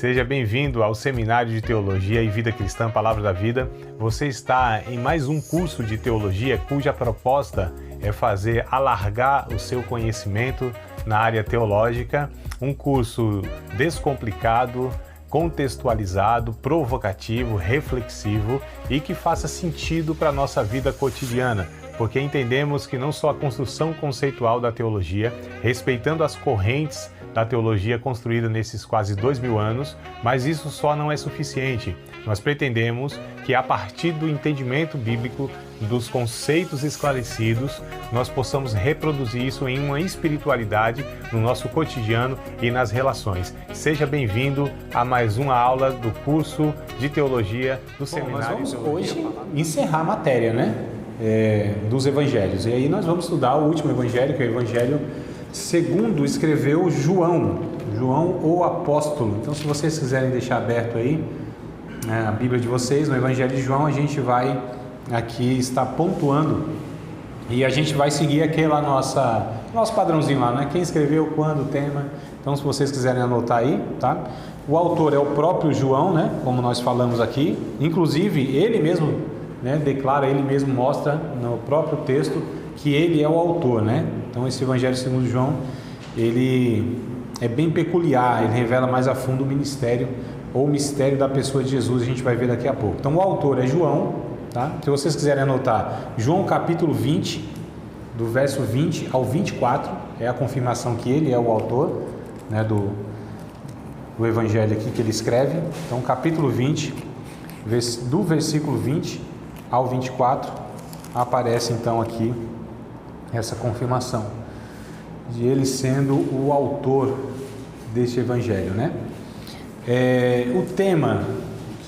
Seja bem-vindo ao Seminário de Teologia e Vida Cristã Palavra da Vida. Você está em mais um curso de teologia cuja proposta é fazer alargar o seu conhecimento na área teológica, um curso descomplicado, contextualizado, provocativo, reflexivo e que faça sentido para a nossa vida cotidiana, porque entendemos que não só a construção conceitual da teologia, respeitando as correntes da teologia construída nesses quase 2000 anos, mas isso só não é suficiente. Nós pretendemos que a partir do entendimento bíblico, dos conceitos esclarecidos, nós possamos reproduzir isso em uma espiritualidade no nosso cotidiano e nas relações. Seja bem-vindo a mais uma aula do curso de teologia do Seminário. Nós vamos hoje encerrar a matéria, dos evangelhos. E aí nós vamos estudar o último evangelho, que é o evangelho segundo escreveu João o apóstolo. Então, se vocês quiserem deixar aberto aí a Bíblia de vocês, no Evangelho de João, a gente vai aqui estar pontuando e a gente vai seguir aquele nosso padrãozinho lá, Quem escreveu, quando, o tema. Então, se vocês quiserem anotar aí, tá? O autor é o próprio João, como nós falamos aqui. Inclusive, ele mesmo declara, ele mesmo mostra no próprio texto que ele é o autor, Então, esse Evangelho segundo João, ele é bem peculiar, ele revela mais a fundo o ministério ou o mistério da pessoa de Jesus, a gente vai ver daqui a pouco. Então, o autor é João, tá? Se vocês quiserem anotar, João capítulo 20, do verso 20 ao 24, é a confirmação que ele é o autor, do Evangelho aqui que ele escreve. Então, capítulo 20, do versículo 20 ao 24, aparece então aqui essa confirmação de ele sendo o autor deste evangelho, O tema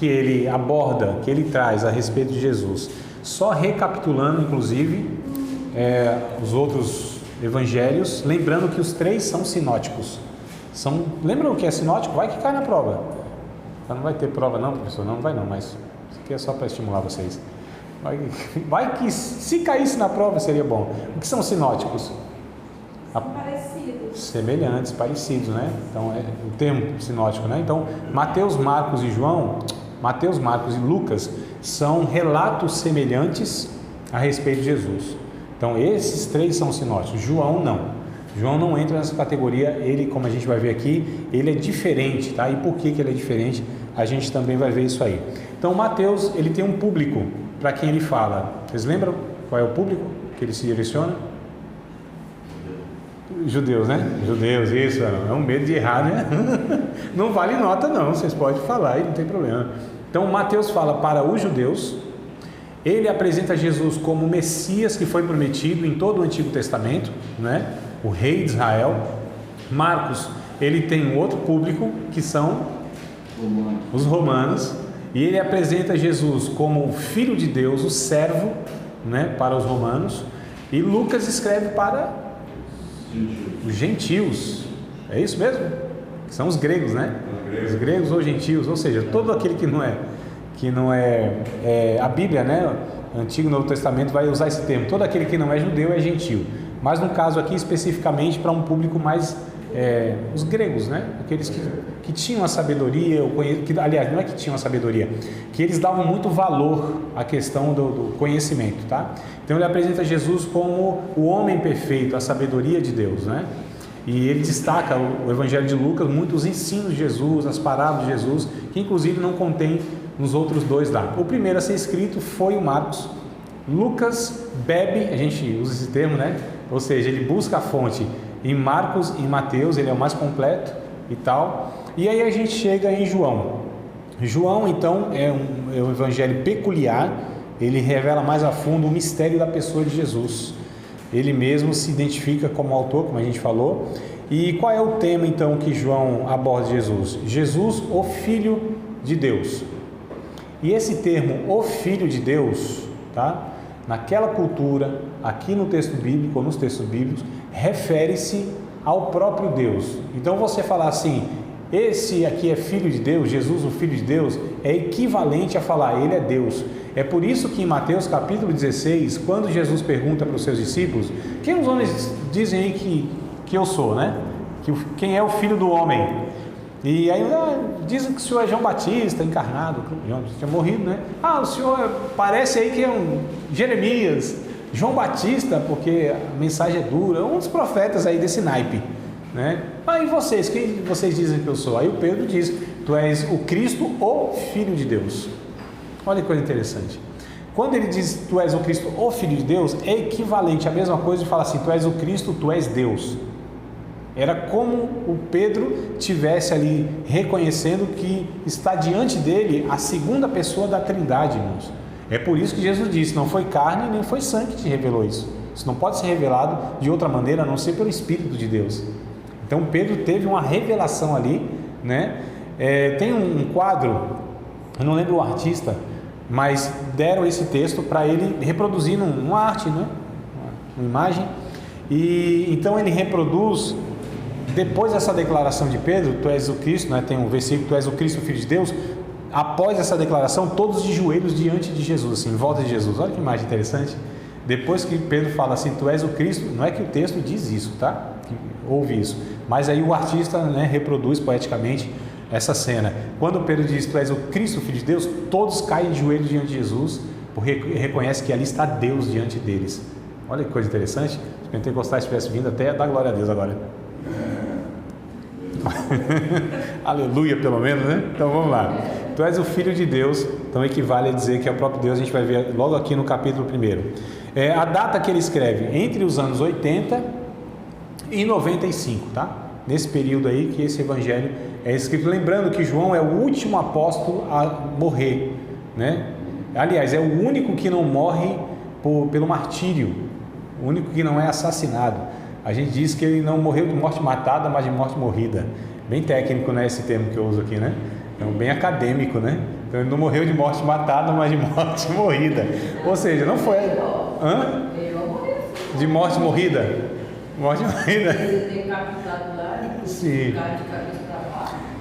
que ele aborda, que ele traz a respeito de Jesus, só recapitulando inclusive os outros evangelhos, lembrando que os três são sinóticos. Lembram o que é sinótico? Vai que cai na prova. Não vai ter prova não, professor? Não vai não, mas isso aqui é só para estimular vocês. Vai que se caísse na prova seria bom. O que são sinóticos? Parecidos. Semelhantes, parecidos, Então é o termo sinótico, Então Mateus, Marcos e Lucas são relatos semelhantes a respeito de Jesus. Então esses três são sinóticos. João não entra nessa categoria. Ele, como a gente vai ver aqui, ele é diferente, tá? E por que ele é diferente? A gente também vai ver isso aí. Então Mateus, ele tem um público para quem ele fala. Vocês lembram qual é o público que ele se direciona? Judeus, Judeus, isso, é um medo de errar, Não vale nota não, vocês podem falar e não tem problema. Então Mateus fala para os judeus, ele apresenta Jesus como o Messias que foi prometido em todo o Antigo Testamento, O rei de Israel. Marcos, ele tem um outro público que são os romanos. E ele apresenta Jesus como o Filho de Deus, o servo, para os romanos. E Lucas escreve para os gentios. É isso mesmo? Que são os gregos, Os gregos ou gentios, ou seja, todo aquele que não é a Bíblia, Antigo e Novo Testamento vai usar esse termo. Todo aquele que não é judeu é gentio. Mas no caso aqui especificamente para um público mais os gregos, Aqueles que tinham a sabedoria, aliás, não é que tinham a sabedoria, que eles davam muito valor à questão do conhecimento, tá? Então ele apresenta Jesus como o homem perfeito, a sabedoria de Deus, E ele destaca o Evangelho de Lucas, muitos ensinos de Jesus, as parábolas de Jesus, que inclusive não contém nos outros dois lá. O primeiro a ser escrito foi o Marcos. Lucas bebe, a gente usa esse termo, Ou seja, ele busca a fonte em Marcos e Mateus, ele é o mais completo e tal. E aí a gente chega em João. João, então, é um evangelho peculiar, ele revela mais a fundo o mistério da pessoa de Jesus. Ele mesmo se identifica como autor, como a gente falou. E qual é o tema, então, que João aborda de Jesus? Jesus, o Filho de Deus. E esse termo, o Filho de Deus, tá? Naquela cultura, aqui no texto bíblico, ou nos textos bíblicos, refere-se ao próprio Deus. Então você falar assim, esse aqui é filho de Deus, Jesus o Filho de Deus, é equivalente a falar, ele é Deus. É por isso que em Mateus capítulo 16, quando Jesus pergunta para os seus discípulos, quem os homens dizem aí que eu sou, Quem é o Filho do Homem? E aí dizem que o senhor é João Batista encarnado, João tinha morrido, né? O senhor parece aí que é um Jeremias, João Batista, porque a mensagem é dura, um dos profetas aí desse naipe, né? E vocês, quem vocês dizem que eu sou? Aí o Pedro diz: tu és o Cristo, o Filho de Deus. Olha que coisa interessante. Quando ele diz tu és o Cristo, o Filho de Deus, é equivalente à mesma coisa de falar assim: tu és o Cristo, tu és Deus. Era como o Pedro tivesse ali reconhecendo que está diante dele a segunda pessoa da Trindade, irmãos. É por isso que Jesus disse: não foi carne nem foi sangue que te revelou isso. Isso não pode ser revelado de outra maneira a não ser pelo Espírito de Deus. Então Pedro teve uma revelação ali, né? Tem um quadro, eu não lembro o artista, mas deram esse texto para ele reproduzir numa arte, né? Uma imagem. E então ele reproduz. Depois dessa declaração de Pedro, tu és o Cristo, né? Tem um versículo, tu és o Cristo, o Filho de Deus. Após essa declaração, todos de joelhos diante de Jesus, assim, em volta de Jesus. Olha que imagem interessante. Depois que Pedro fala assim, tu és o Cristo, não é que o texto diz isso, tá? Ouve isso. Mas aí o artista, né, reproduz poeticamente essa cena. Quando Pedro diz, tu és o Cristo, o Filho de Deus, todos caem de joelhos diante de Jesus, porque reconhece que ali está Deus diante deles. Olha que coisa interessante. Se o pentecostais tivesse vindo, até dar glória a Deus agora. Aleluia, pelo menos, né? Então vamos lá. Tu és o Filho de Deus, então equivale a dizer que é o próprio Deus. A gente vai ver logo aqui no capítulo 1. A data que ele escreve, entre os anos 80 e 95, tá? Nesse período aí que esse evangelho é escrito. Lembrando que João é o último apóstolo a morrer, né? Aliás, é o único que não morre pelo martírio, o único que não é assassinado. A gente diz que ele não morreu de morte matada, mas de morte morrida. Bem técnico, né, esse termo que eu uso aqui, né? Então, bem acadêmico, né? Então, ele não morreu de morte matada, mas de morte morrida. Ou seja, não foi... De morte morrida? Morte morrida. Sim.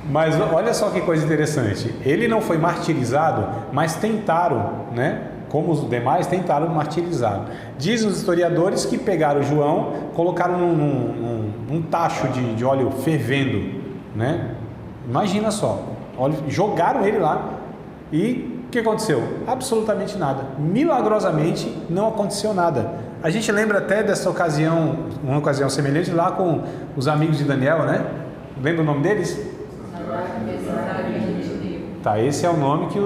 Mas olha só que coisa interessante. Ele não foi martirizado, mas tentaram, né? Como os demais, tentaram martirizá-lo. Dizem os historiadores que pegaram João, colocaram num tacho de óleo fervendo, né? Imagina só, jogaram ele lá e o que aconteceu? Absolutamente nada. Milagrosamente não aconteceu nada. A gente lembra até dessa ocasião, uma ocasião semelhante lá com os amigos de Daniel, né? Lembra o nome deles? Tá, esse é o nome que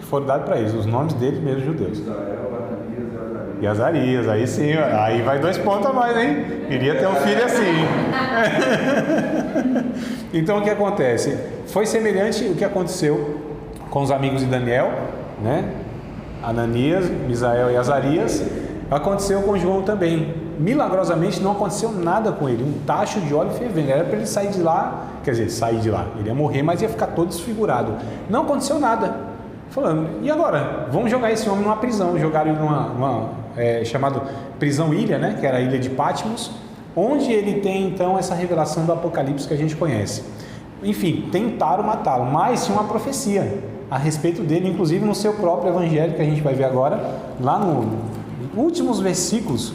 foram dados para eles, os nomes deles mesmo, judeus. E Azarias, aí sim, aí vai 2 pontos a mais, hein? Queria ter um filho assim. Então o que acontece? Foi semelhante o que aconteceu com os amigos de Daniel, né? Ananias, Misael e Azarias. Aconteceu com João também. Milagrosamente não aconteceu nada com ele. Um tacho de óleo fervendo. Era para ele sair de lá, quer dizer, sair de lá. Ele ia morrer, mas ia ficar todo desfigurado. Não aconteceu nada. Falando, e agora? Vamos jogar esse homem numa prisão. Jogaram ele numa chamada prisão ilha, né? Que era a ilha de Patmos, onde ele tem então essa revelação do Apocalipse que a gente conhece. Enfim, tentaram matá-lo, mas tinha uma profecia a respeito dele, inclusive no seu próprio evangelho, que a gente vai ver agora, lá nos últimos versículos,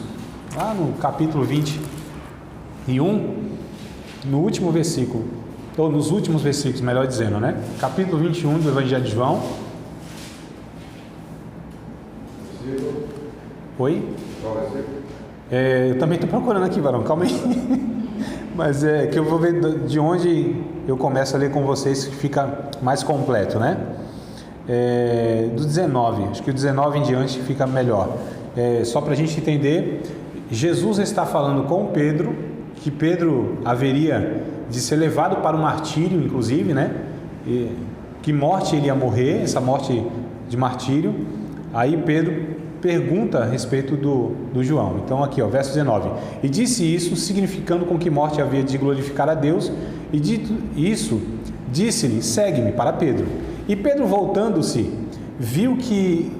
lá no capítulo 21, no último versículo, ou nos últimos versículos, melhor dizendo, né? Capítulo 21 do Evangelho de João. Oi? Eu também estou procurando aqui, varão, calma aí. Mas é que eu vou ver de onde eu começo a ler com vocês, que fica mais completo, né? Do 19, acho que o 19 em diante fica melhor. Só para a gente entender, Jesus está falando com Pedro, que Pedro haveria de ser levado para o martírio, inclusive, né? Que morte ele ia morrer, essa morte de martírio. Aí Pedro pergunta a respeito do João. Então aqui, ó, verso 19. E disse isso, significando com que morte havia de glorificar a Deus, e dito isso, disse-lhe, segue-me, para Pedro. E Pedro, voltando-se, viu que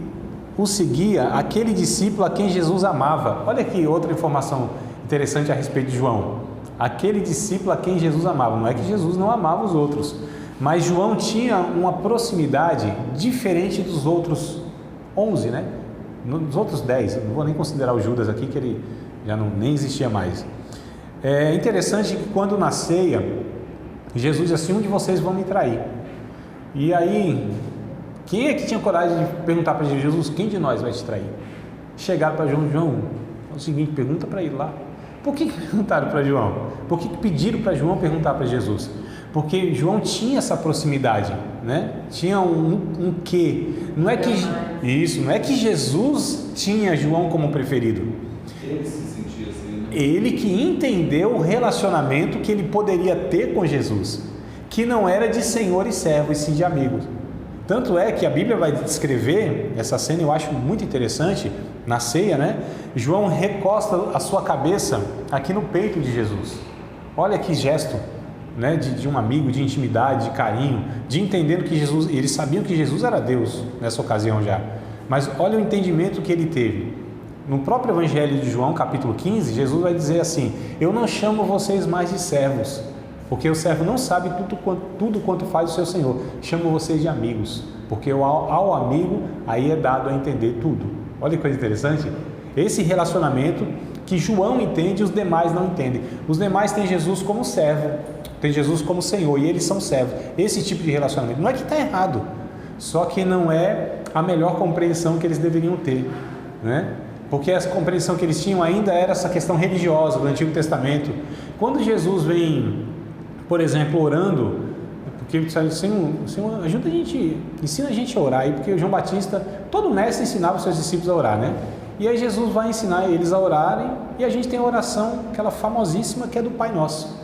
o seguia aquele discípulo a quem Jesus amava. Olha aqui outra informação interessante a respeito de João. Aquele discípulo a quem Jesus amava. Não é que Jesus não amava os outros, mas João tinha uma proximidade diferente dos outros 11, né? Nos outros 10, não vou nem considerar o Judas aqui, que ele já nem existia mais. É interessante que quando na ceia, Jesus disse assim: um de vocês vão me trair. E aí, quem é que tinha coragem de perguntar para Jesus: quem de nós vai te trair? Chegaram para João: é o seguinte, pergunta para ele lá. Por que perguntaram para João? Por que pediram para João perguntar para Jesus? Porque João tinha essa proximidade, né? Tinha um quê? Não é que isso, não é que Jesus tinha João como preferido. Ele se sentia assim, né? Ele que entendeu o relacionamento que ele poderia ter com Jesus, que não era de senhor e servo, e sim de amigos. Tanto é que a Bíblia vai descrever essa cena, eu acho muito interessante, na ceia, né? João recosta a sua cabeça aqui no peito de Jesus. Olha que gesto, né? De um amigo, de intimidade, de carinho, de entendendo que Jesus, eles sabiam que Jesus era Deus nessa ocasião já, mas olha o entendimento que ele teve. No próprio Evangelho de João, capítulo 15, Jesus vai dizer assim: eu não chamo vocês mais de servos, porque o servo não sabe tudo quanto faz o seu Senhor. Chamo vocês de amigos, porque ao amigo aí é dado a entender tudo. Olha que coisa interessante. Esse relacionamento que João entende e os demais não entendem. Os demais têm Jesus como servo, tem Jesus como Senhor, e eles são servos. Esse tipo de relacionamento não é que está errado, só que não é a melhor compreensão que eles deveriam ter, né? Porque essa compreensão que eles tinham ainda era essa questão religiosa do Antigo Testamento. Quando Jesus vem, por exemplo, orando, porque ele disse: Senhor, ajuda a gente, ensina a gente a orar aí, porque o João Batista, todo mestre ensinava os seus discípulos a orar, né? E aí Jesus vai ensinar eles a orarem, e a gente tem a oração, aquela famosíssima, que é do Pai Nosso.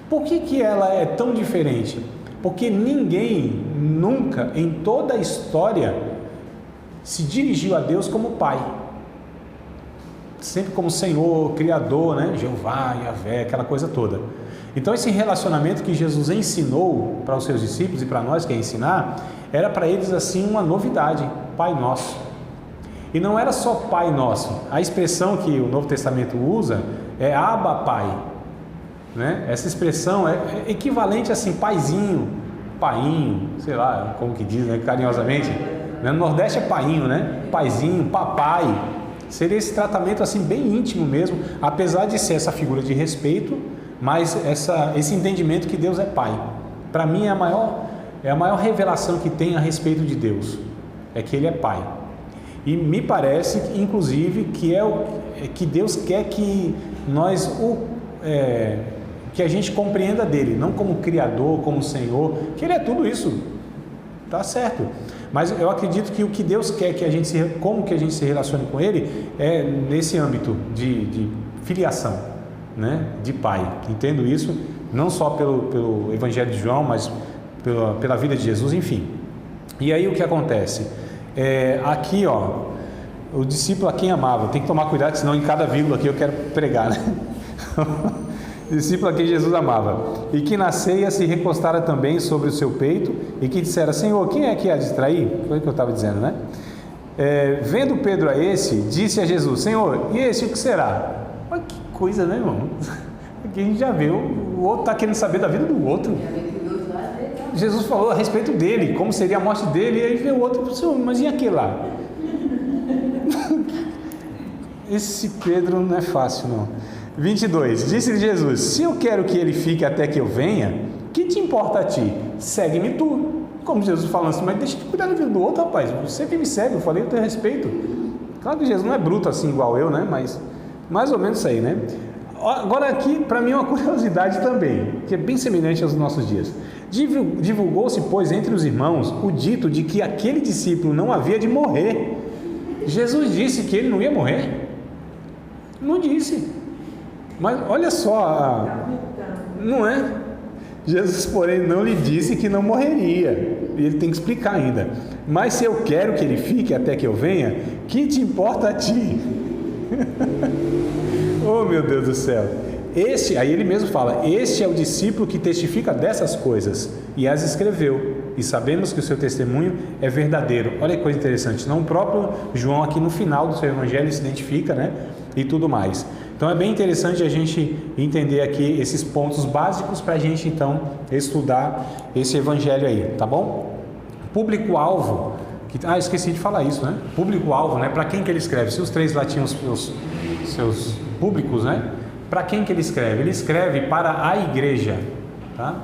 Por que ela é tão diferente? Porque ninguém, nunca, em toda a história, se dirigiu a Deus como Pai. Sempre como Senhor, Criador, né? Jeová, Yahvé, aquela coisa toda. Então esse relacionamento que Jesus ensinou para os seus discípulos e para nós que é ensinar, era para eles assim uma novidade: Pai Nosso. E não era só Pai Nosso. A expressão que o Novo Testamento usa é Abba Pai, né? Essa expressão é equivalente assim, paizinho, painho, sei lá como que diz, né? Carinhosamente, né? No Nordeste é painho, né? Paizinho, papai. Seria esse tratamento assim bem íntimo mesmo, apesar de ser essa figura de respeito, mas esse entendimento que Deus é Pai. Para mim é a maior revelação que tem a respeito de Deus, é que Ele é Pai. E me parece, inclusive, que Deus quer que nós que a gente compreenda dele, não como Criador, como Senhor, que Ele é tudo isso, tá certo. Mas eu acredito que o que Deus quer como que a gente se relacione com Ele é nesse âmbito de filiação, né? De Pai. Entendo isso, não só pelo Evangelho de João, mas pela vida de Jesus, enfim. E aí o que acontece? Aqui, ó, o discípulo a quem amava, tem que tomar cuidado, senão em cada vírgula aqui eu quero pregar, né? Discípulo a quem Jesus amava, e que na ceia se recostara também sobre o seu peito, e que dissera: Senhor, quem é que há de trair? Foi o que eu estava dizendo, né? Vendo Pedro a esse, disse a Jesus: Senhor, e esse o que será? Olha que coisa, né, irmão? Aqui a gente já vê, o outro está querendo saber da vida do outro. Jesus falou a respeito dele, como seria a morte dele, e aí vê o outro: Senhor, mas e aquele lá? Esse Pedro não é fácil, não. 22, disse-lhe Jesus: se eu quero que ele fique até que eu venha, que te importa a ti? Segue-me tu. Como Jesus falando assim: mas deixa de cuidar da vida do outro, rapaz, você que me segue, eu falei, eu tenho respeito. Claro que Jesus não é bruto assim igual eu, né? Mas mais ou menos isso aí, né? Agora aqui, para mim é uma curiosidade também, que é bem semelhante aos nossos dias. Divulgou-se, pois, entre os irmãos o dito de que aquele discípulo não havia de morrer. Jesus disse que ele não ia morrer? Não disse. Mas olha só, não é? Jesus, porém, não lhe disse que não morreria. E ele tem que explicar ainda. Mas se eu quero que ele fique até que eu venha, que te importa a ti? Oh, meu Deus do céu. Aí ele mesmo fala: este é o discípulo que testifica dessas coisas e as escreveu, e sabemos que o seu testemunho é verdadeiro. Olha que coisa interessante, não o próprio João aqui no final do seu evangelho se identifica, né? E tudo mais. Então é bem interessante a gente entender aqui esses pontos básicos para a gente então estudar esse evangelho aí, tá bom? Público-alvo, esqueci de falar isso, né? Público-alvo, né? Para quem que ele escreve? Se os três lá tinham os seus públicos, né? Para quem que ele escreve? Ele escreve para a igreja, tá?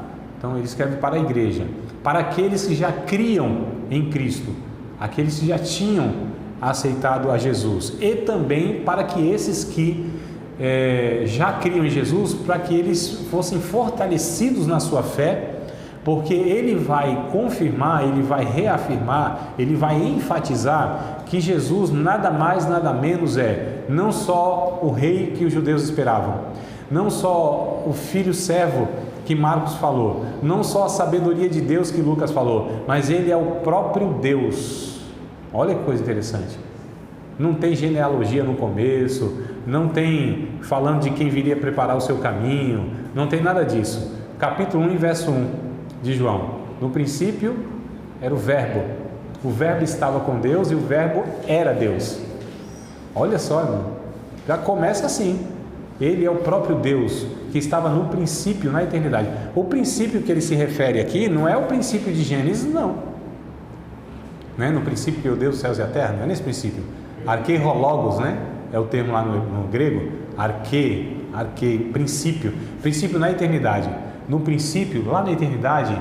Então ele escreve para a igreja, para aqueles que já criam em Cristo, aqueles que já tinham aceitado a Jesus, e também para que esses que já criam em Jesus, para que eles fossem fortalecidos na sua fé, porque ele vai confirmar, ele vai reafirmar, ele vai enfatizar que Jesus nada mais, nada menos não só o rei que os judeus esperavam, não só o filho servo que Marcos falou, não só a sabedoria de Deus que Lucas falou, mas ele é o próprio Deus. Olha que coisa interessante. Não tem genealogia no começo, não tem falando de quem viria preparar o seu caminho, não tem nada disso. Capítulo 1, verso 1 de João. No princípio era o verbo estava com Deus e o verbo era Deus. Olha só, irmão, já começa assim. Ele é o próprio Deus que estava no princípio, na eternidade. O princípio que ele se refere aqui não é o princípio de Gênesis, não. Não é no princípio que Deus os céus e a terra, não é nesse princípio. Arqueirologos, né? É o termo lá no grego. Princípio na eternidade. No princípio, lá na eternidade,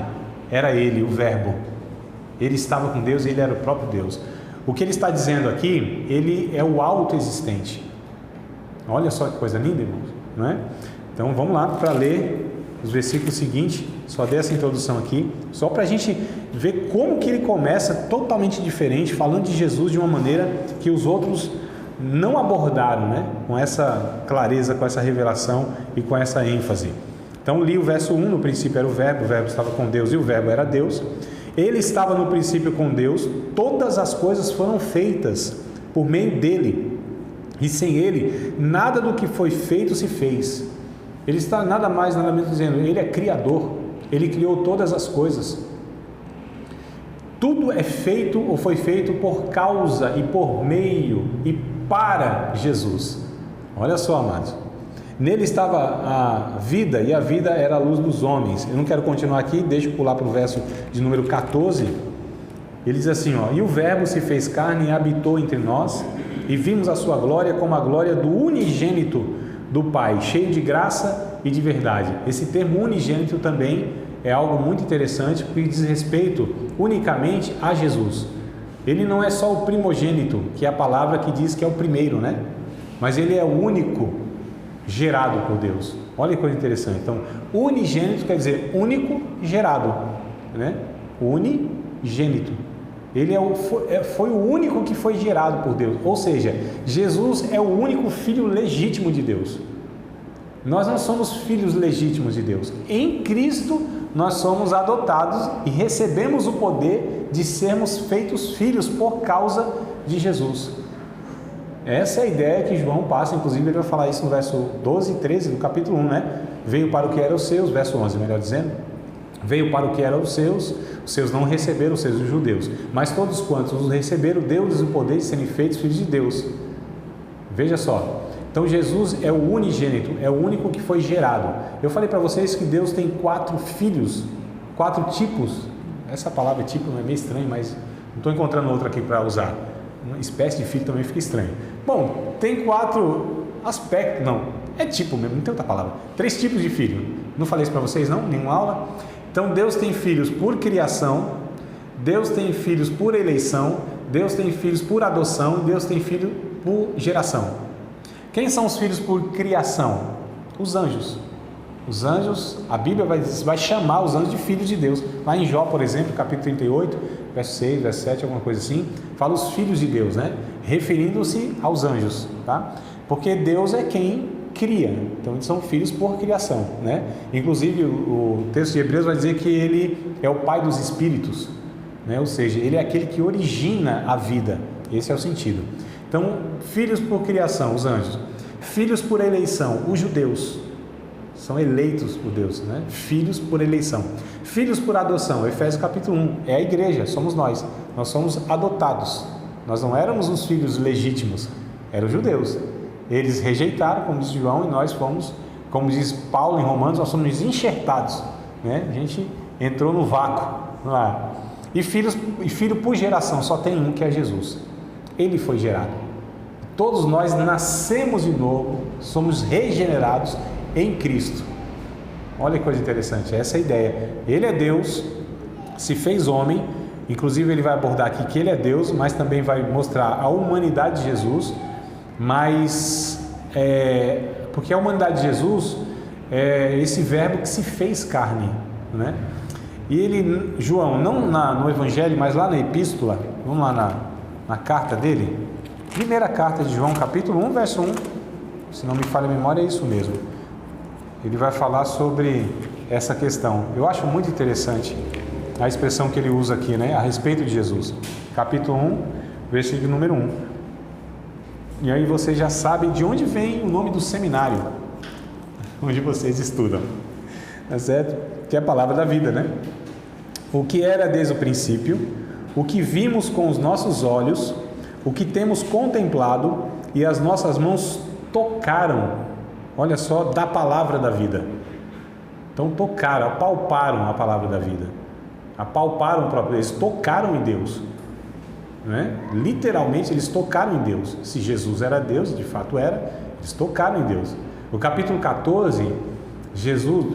era ele, o verbo. Ele estava com Deus e ele era o próprio Deus. O que ele está dizendo aqui, ele é o autoexistente. Olha só que coisa linda, irmãos, não é? Então vamos lá para ler os versículos seguintes. Só dei essa introdução aqui, só para a gente ver como que ele começa totalmente diferente, falando de Jesus de uma maneira que os outros não abordaram, né? Com essa clareza, com essa revelação e com essa ênfase. Então li o verso 1, no princípio era o verbo estava com Deus e o verbo era Deus. Ele estava no princípio com Deus, todas as coisas foram feitas por meio dele. E sem ele, nada do que foi feito se fez. Ele está nada mais, nada menos dizendo, ele é criador, ele criou todas as coisas. Tudo é feito ou foi feito por causa e por meio e para Jesus. Olha só, amados. Nele estava a vida e a vida era a luz dos homens. Eu não quero continuar aqui, deixa eu pular para o verso de número 14. Ele diz assim, e o verbo se fez carne e habitou entre nós, e vimos a sua glória como a glória do unigênito do Pai, cheio de graça e de verdade. Esse termo unigênito também é algo muito interessante, porque diz respeito unicamente a Jesus. Ele não é só o primogênito, que é a palavra que diz que é o primeiro, né? Mas ele é o único gerado por Deus. Olha que coisa interessante. Então, unigênito quer dizer único gerado, né? Unigênito. Ele foi o único que foi gerado por Deus. Ou seja, Jesus é o único filho legítimo de Deus. Nós não somos filhos legítimos de Deus. Em Cristo, nós somos adotados e recebemos o poder de sermos feitos filhos por causa de Jesus. Essa é a ideia que João passa, inclusive ele vai falar isso no verso 12 e 13 do capítulo 1, né? Veio para o que eram os seus, verso 11, melhor dizendo. Veio para o que eram os seus não receberam, os seus, os judeus. Mas todos quantos os receberam, deu-lhes o poder de serem feitos filhos de Deus. Veja só. Então Jesus é o unigênito, é o único que foi gerado. Eu falei para vocês que Deus tem 4 filhos, 4 tipos. Essa palavra tipo não é meio estranho, mas não estou encontrando outra aqui para usar. Uma espécie de filho também fica estranho. Bom, tem 4 aspectos, não, é tipo mesmo, não tem outra palavra. 3 tipos de filho. Não falei isso para vocês não? Nenhuma aula? Então Deus tem filhos por criação, Deus tem filhos por eleição, Deus tem filhos por adoção, Deus tem filho por geração. Quem são os filhos por criação? Os anjos. Os anjos, a Bíblia vai chamar os anjos de filhos de Deus. Lá em Jó, por exemplo, capítulo 38, verso 6, verso 7, alguma coisa assim, fala os filhos de Deus, né? Referindo-se aos anjos, tá? Porque Deus é quem cria, então eles são filhos por criação, né? Inclusive o texto de Hebreus vai dizer que ele é o pai dos espíritos, né? Ou seja, ele é aquele que origina a vida, esse é o sentido. Então, filhos por criação, os anjos. Filhos por eleição, os judeus são eleitos por Deus, né? Filhos por eleição. Filhos por adoção, Efésios capítulo 1, é a igreja, somos nós somos adotados. Nós não éramos os filhos legítimos, eram os judeus. Eles rejeitaram, como diz João, e nós fomos, como diz Paulo em Romanos, nós somos enxertados, né? A gente entrou no vácuo lá. E filho por geração, só tem um, que é Jesus. Ele foi gerado. Todos nós nascemos de novo, somos regenerados em Cristo. Olha que coisa interessante, essa é a ideia. Ele é Deus, se fez homem, inclusive ele vai abordar aqui que ele é Deus, mas também vai mostrar a humanidade de Jesus, mas porque a humanidade de Jesus é esse verbo que se fez carne, né? E ele, João, não no Evangelho, mas lá na Epístola, vamos lá na carta dele, primeira carta de João, capítulo 1, verso 1, se não me falha a memória, é isso mesmo. Ele vai falar sobre essa questão. Eu acho muito interessante a expressão que ele usa aqui, né, a respeito de Jesus. Capítulo 1, versículo número 1. E aí vocês já sabem de onde vem o nome do seminário, onde vocês estudam, tá certo? Que é a palavra da vida, né? O que era desde o princípio, o que vimos com os nossos olhos, o que temos contemplado e as nossas mãos tocaram, olha só, da palavra da vida. Então tocaram, apalparam a palavra da vida, apalparam o próprio, eles tocaram em Deus, né? Literalmente eles tocaram em Deus. Se Jesus era Deus, de fato era, eles tocaram em Deus. O capítulo 14,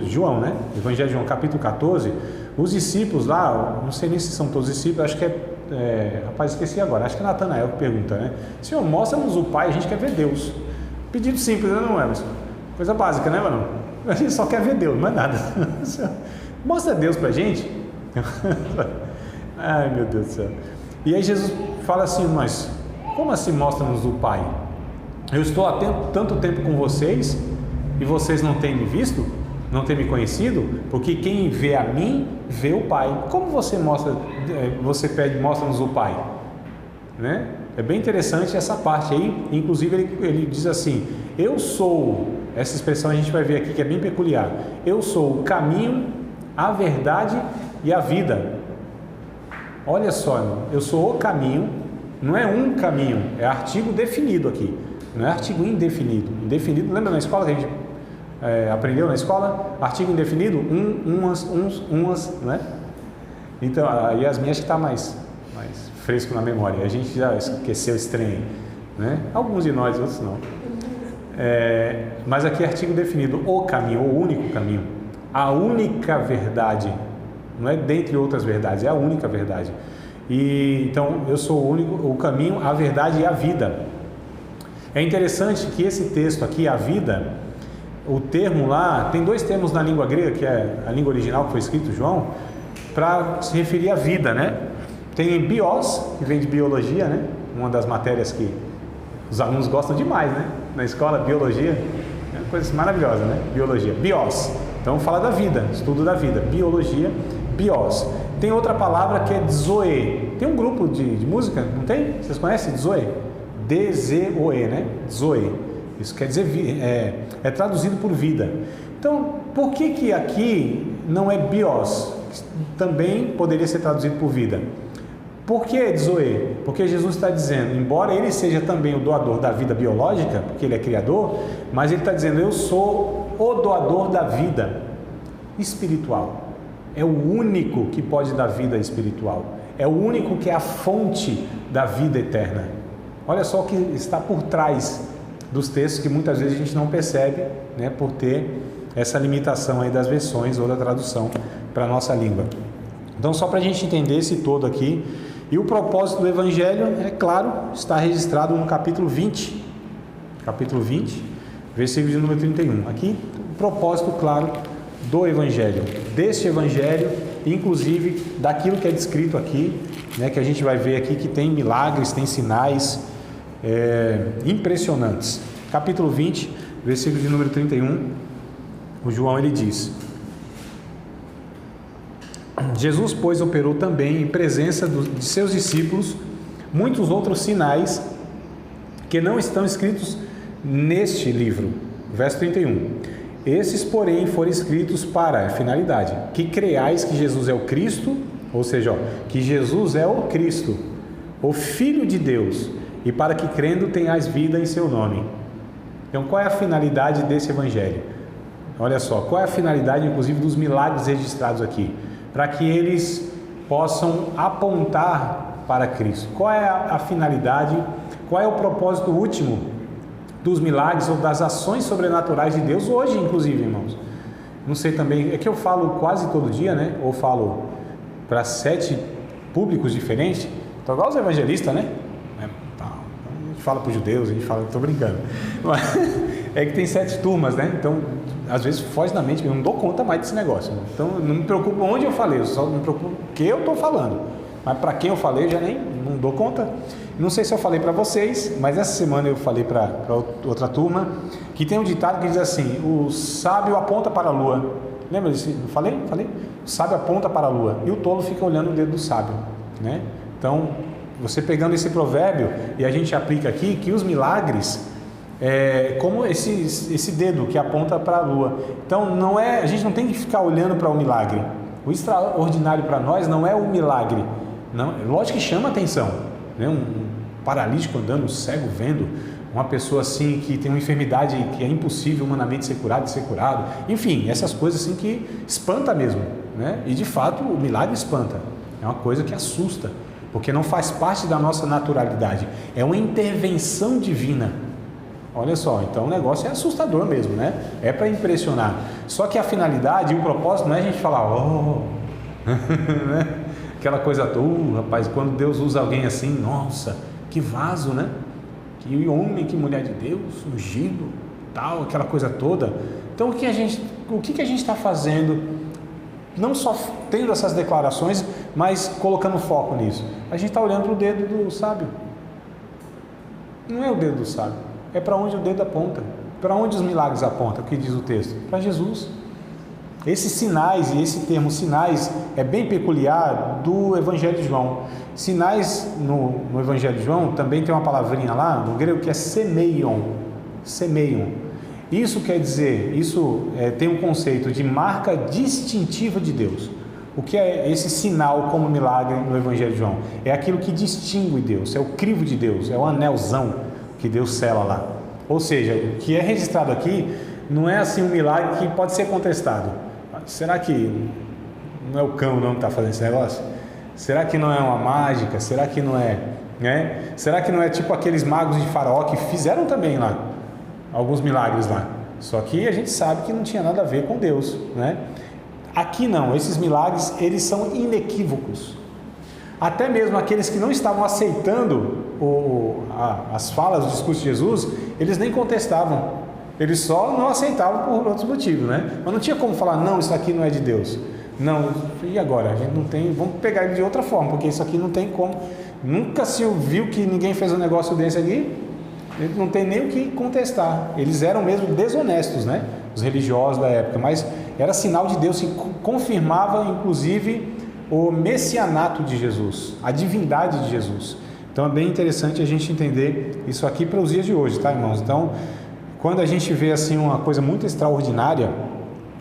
João, né? Evangelho de João, capítulo 14, os discípulos lá, não sei nem se são todos discípulos, acho que rapaz, esqueci agora, acho que é Natanael que pergunta, né? Senhor, mostra-nos o Pai, a gente quer ver Deus. Pedido simples, não é? Mas coisa básica, né, mano? A gente só quer ver Deus, não é nada. Mostra Deus pra gente. Ai, meu Deus do céu. E aí Jesus fala assim, mas como assim mostra-nos o Pai? Eu estou há tanto tempo com vocês e vocês não têm me visto? Não têm me conhecido? Porque quem vê a mim, vê o Pai. Como você pede, mostra-nos o Pai? Né? É bem interessante essa parte aí. Inclusive ele diz assim, eu sou, essa expressão a gente vai ver aqui que é bem peculiar, eu sou o caminho, a verdade e a vida. Olha só, irmão, eu sou o caminho, não é um caminho, é artigo definido aqui, não é artigo indefinido. Indefinido, lembra na escola que a gente aprendeu na escola? Artigo indefinido, umas, né? Então, aí as minhas que está mais fresco na memória, a gente já esqueceu esse trem, né? Alguns de nós, outros não. Mas aqui é artigo definido, o caminho, o único caminho, a única verdade, não é dentre outras verdades, é a única verdade. E então eu sou o único, o caminho, a verdade e a vida. É interessante que esse texto aqui, a vida, o termo lá, tem dois termos na língua grega, que é a língua original que foi escrito João, para se referir à vida, né? Tem bios, que vem de biologia, né? Uma das matérias que os alunos gostam demais, né? Na escola, biologia, é uma coisa maravilhosa, né? Biologia, bios. Então fala da vida, estudo da vida, biologia, bios. Tem outra palavra que é zoe. Tem um grupo de música, não tem? Vocês conhecem zoe? D-Z-O-E, né? Zoe. Isso quer dizer, é traduzido por vida. Então, por que aqui não é bios? Também poderia ser traduzido por vida. Por que zoe? Porque Jesus está dizendo, embora ele seja também o doador da vida biológica, porque ele é criador, mas ele está dizendo, eu sou o doador da vida espiritual. É o único que pode dar vida espiritual. É o único que é a fonte da vida eterna. Olha só o que está por trás dos textos que muitas vezes a gente não percebe, né, por ter essa limitação aí das versões ou da tradução para a nossa língua. Então, só para a gente entender esse todo aqui, e o propósito do Evangelho, é claro, está registrado no capítulo 20, versículo de número 31. Aqui, o propósito, claro, do Evangelho, deste Evangelho, inclusive daquilo que é descrito aqui, né, que a gente vai ver aqui que tem milagres, tem sinais impressionantes. Capítulo 20, versículo de número 31, o João ele diz: Jesus, pois, operou também em presença de seus discípulos muitos outros sinais que não estão escritos neste livro. Verso 31. Esses, porém, foram escritos para a finalidade, que creais que Jesus é o Cristo, ou seja, que Jesus é o Cristo, o Filho de Deus, e para que crendo tenhais vida em seu nome. Então, qual é a finalidade desse Evangelho? Olha só, qual é a finalidade, inclusive, dos milagres registrados aqui? Para que eles possam apontar para Cristo. Qual é a finalidade, qual é o propósito último dos milagres ou das ações sobrenaturais de Deus hoje, inclusive, irmãos? Não sei também, é que eu falo quase todo dia, né? Ou falo para 7 públicos diferentes. Então, igual os evangelistas, né? A gente fala para os judeus, a gente fala, estou brincando. Mas, é que tem 7 turmas, né? Então, às vezes foge da mente, eu não dou conta mais desse negócio. Então, não me preocupo onde eu falei, eu só me preocupo o que eu estou falando. Mas para quem eu falei, eu já nem não dou conta. Não sei se eu falei para vocês, mas essa semana eu falei para outra turma que tem um ditado que diz assim: o sábio aponta para a lua. Lembra disso? Eu falei? O sábio aponta para a lua e o tolo fica olhando o dedo do sábio, né? Então, você pegando esse provérbio e a gente aplica aqui que os milagres como esse dedo que aponta para a lua. Então, a gente não tem que ficar olhando para o milagre. O extraordinário para nós não é o milagre. Não, lógico que chama atenção, né? Um paralítico andando, um cego vendo, uma pessoa assim que tem uma enfermidade que é impossível humanamente ser curado, enfim, essas coisas assim que espanta mesmo, né? E de fato o milagre espanta, é uma coisa que assusta, porque não faz parte da nossa naturalidade, é uma intervenção divina. Olha só, então o negócio é assustador mesmo, né? É para impressionar. Só que a finalidade e o propósito não é a gente falar, né? Aquela coisa toda, rapaz, quando Deus usa alguém assim, nossa, que vaso, né? Que homem, que mulher de Deus, ungido, tal, aquela coisa toda. Então o que a gente está fazendo, não só tendo essas declarações, mas colocando foco nisso? A gente está olhando para o dedo do sábio. Não é o dedo do sábio, é para onde o dedo aponta. Para onde os milagres apontam, o que diz o texto? Para Jesus. Esses sinais, e esse termo sinais é bem peculiar do Evangelho de João. Sinais no Evangelho de João também tem uma palavrinha lá no grego que é semeion. Isso quer dizer, tem um conceito de marca distintiva de Deus. O que é esse sinal como milagre no Evangelho de João? É aquilo que distingue Deus, é o crivo de Deus, é o anelzão que Deus sela lá. Ou seja, o que é registrado aqui não é assim um milagre que pode ser contestado. Será que não é o cão não que está fazendo esse negócio? Será que não é uma mágica? Será que não é, né? Será que não é tipo aqueles magos de Faraó que fizeram também lá alguns milagres lá? Só que a gente sabe que não tinha nada a ver com Deus, né? Aqui não, esses milagres eles são inequívocos. Até mesmo aqueles que não estavam aceitando as falas, o discurso de Jesus, eles nem contestavam. Eles só não aceitavam por outros motivos, né? Mas não tinha como falar, não, isso aqui não é de Deus. Não, e agora? A gente não tem, vamos pegar ele de outra forma, porque isso aqui não tem como. Nunca se viu que ninguém fez um negócio desse aqui, ele não tem nem o que contestar. Eles eram mesmo desonestos, né? Os religiosos da época, mas era sinal de Deus, que confirmava, inclusive, o messianato de Jesus, a divindade de Jesus. Então é bem interessante a gente entender isso aqui para os dias de hoje, tá, irmãos? Então, quando a gente vê assim uma coisa muito extraordinária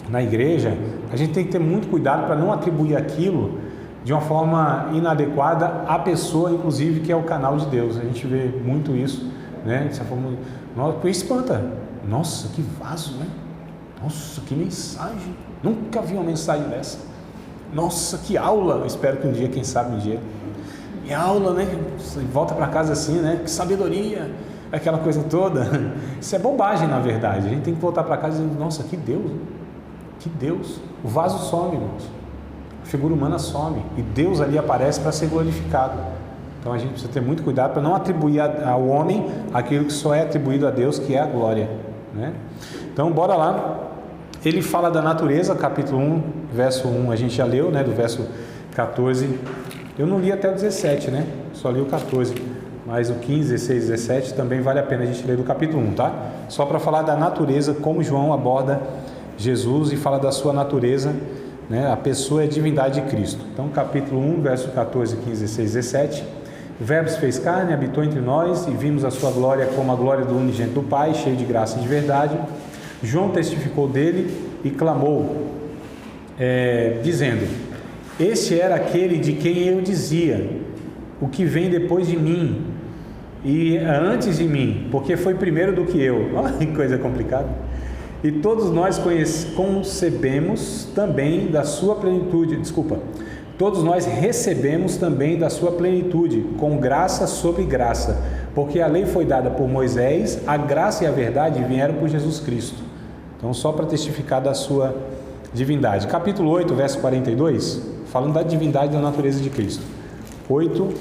na igreja, a gente tem que ter muito cuidado para não atribuir aquilo de uma forma inadequada à pessoa, inclusive, que é o canal de Deus. A gente vê muito isso, né? Dessa forma, nossa, espanta. Nossa, que vaso, né? Nossa, que mensagem. Nunca vi uma mensagem dessa. Nossa, que aula. Eu espero que um dia, quem sabe um dia. E aula, né? Você volta para casa assim, né? Que sabedoria. Aquela coisa toda. Isso é bobagem, na verdade. A gente tem que voltar para casa dizendo, nossa, que Deus. Que Deus. O vaso some, irmãos. A figura humana some. E Deus ali aparece para ser glorificado. Então a gente precisa ter muito cuidado para não atribuir ao homem aquilo que só é atribuído a Deus, que é a glória, né? Então bora lá. Ele fala da natureza, capítulo 1, verso 1, a gente já leu, né? Do verso 14. Eu não li até o 17, né? Só li o 14. Mas o 15, 16, 17 também vale a pena a gente ler do capítulo 1, tá? Só para falar da natureza, como João aborda Jesus e fala da sua natureza, né? A pessoa é a divindade de Cristo. Então, capítulo 1, verso 14, 15, 16, 17. O Verbo se fez carne, habitou entre nós e vimos a sua glória como a glória do unigênito do Pai, cheio de graça e de verdade. João testificou dele e clamou, dizendo: este era aquele de quem eu dizia, o que vem depois de mim e antes de mim, porque foi primeiro do que eu. Olha que coisa complicada. E todos nós concebemos também da sua plenitude, todos nós recebemos também da sua plenitude, com graça sobre graça, porque a lei foi dada por Moisés, a graça e a verdade vieram por Jesus Cristo. Então, só para testificar da sua divindade. Capítulo 8, verso 42, falando da divindade da natureza de Cristo. 8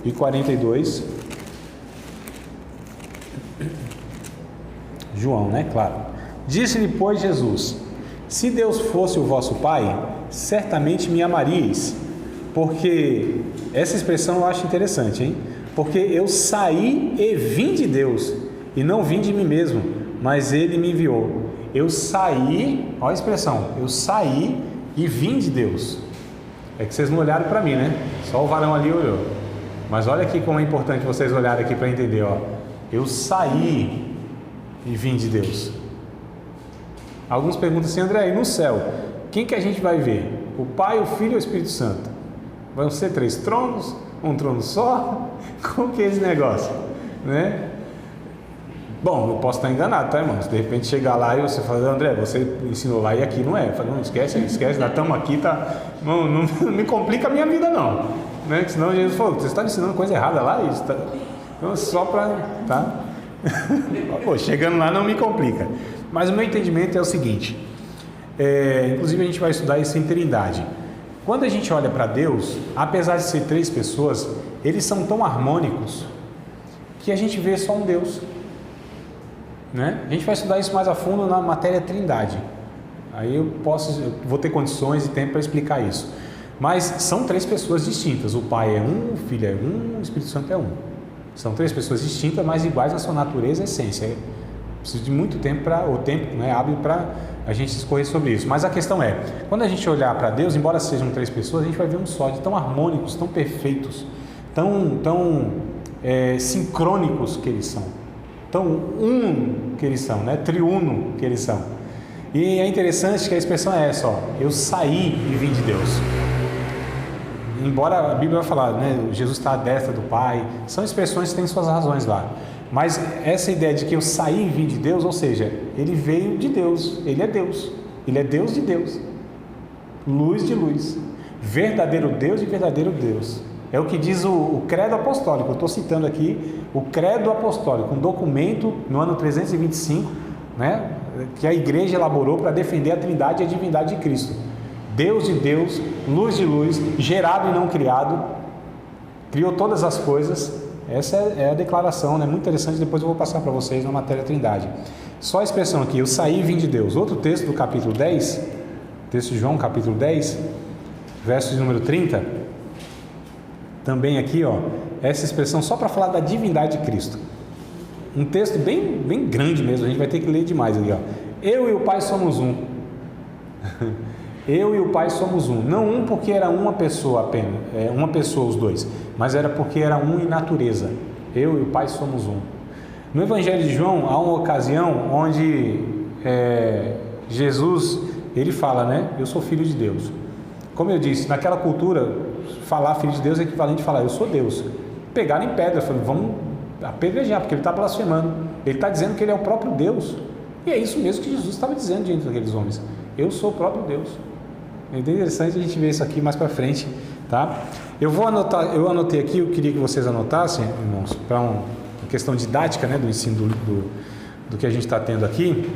e 42. João, né? Claro. Disse-lhe, pois, Jesus: se Deus fosse o vosso Pai, certamente me amaríeis. Porque essa expressão eu acho interessante, hein? Porque eu saí e vim de Deus, e não vim de mim mesmo, mas Ele me enviou. Eu saí, olha a expressão, eu saí e vim de Deus. É que vocês não olharam para mim, né? Só o varão ali olhou. Mas olha aqui como é importante vocês olharem aqui para entender, ó. Eu saí e vim de Deus. Alguns perguntam assim, André, e no céu, quem que a gente vai ver? O Pai, o Filho ou o Espírito Santo? Vão ser 3 tronos? Um trono só? Como que é esse negócio? Né? Bom, eu posso estar enganado, tá, irmãos? De repente chegar lá e você fala, André, você ensinou lá e aqui não é. Eu falo, não, esquece, nós estamos aqui, tá? Não me complica a minha vida, não. Né? Senão Jesus falou, você está ensinando coisa errada lá? Isso tá... Então, só para... Tá? Pô, chegando lá não me complica. Mas o meu entendimento é o seguinte, inclusive a gente vai estudar isso em Trindade. Quando a gente olha para Deus, apesar de ser 3 pessoas, eles são tão harmônicos que a gente vê só um Deus, né? A gente vai estudar isso mais a fundo na matéria Trindade. Aí eu vou ter condições e tempo para explicar isso. Mas são 3 pessoas distintas. O Pai é um, o Filho é um, o Espírito Santo é um. São 3 pessoas distintas, mas iguais na sua natureza e essência. Preciso de muito tempo o tempo, né, hábil para a gente discorrer sobre isso. Mas a questão é, quando a gente olhar para Deus, embora sejam 3 pessoas, a gente vai ver um só, de tão harmônicos, tão perfeitos, tão sincrônicos que eles são, tão uno que eles são, né, triuno que eles são. E é interessante que a expressão é essa, ó, eu saí e vim de Deus. Embora a Bíblia vai falar, né, Jesus está à destra do Pai, são expressões que têm suas razões lá. Mas essa ideia de que eu saí e vim de Deus, ou seja, ele veio de Deus, ele é Deus de Deus, luz de luz, verdadeiro Deus e verdadeiro Deus. É o que diz o credo apostólico. Eu estou citando aqui o credo apostólico, um documento no ano 325, né, que a igreja elaborou para defender a trindade e a divindade de Cristo. Deus de Deus, luz de luz, gerado e não criado, criou todas as coisas. Essa é a declaração, né? Muito interessante, depois eu vou passar para vocês na matéria Trindade. Só a expressão aqui, eu saí e vim de Deus. Outro texto do capítulo 10, texto de João, capítulo 10, verso de número 30, também aqui, ó, essa expressão só para falar da divindade de Cristo. Um texto bem grande mesmo, a gente vai ter que ler demais ali, ó. Eu e o Pai somos um. Eu e o Pai somos um. Não um porque era uma pessoa apenas, uma pessoa os dois, mas era porque era um em natureza. Eu e o Pai somos um. No Evangelho de João há uma ocasião onde Jesus, ele fala, né? Eu sou filho de Deus. Como eu disse, naquela cultura, falar filho de Deus é equivalente a falar eu sou Deus. Pegaram em pedra, falaram, vamos apedrejar, porque ele está blasfemando. Ele está dizendo que ele é o próprio Deus. E é isso mesmo que Jesus estava dizendo diante daqueles homens. Eu sou o próprio Deus. É interessante a gente ver isso aqui mais para frente, tá? Eu anotei aqui, eu queria que vocês anotassem, irmãos, para uma questão didática, né, do ensino do que a gente está tendo aqui.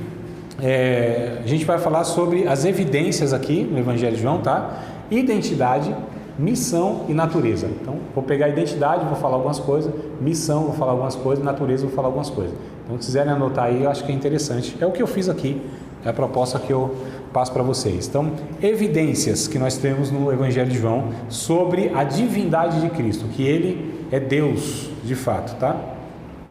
A gente vai falar sobre as evidências aqui no Evangelho de João, tá? Identidade, missão e natureza. Então, vou pegar a identidade, vou falar algumas coisas, missão, vou falar algumas coisas, natureza, vou falar algumas coisas. Então, se quiserem anotar aí, eu acho que é interessante. É o que eu fiz aqui, é a proposta que eu passo para vocês. Então, evidências que nós temos no Evangelho de João sobre a divindade de Cristo, que ele é Deus de fato, tá?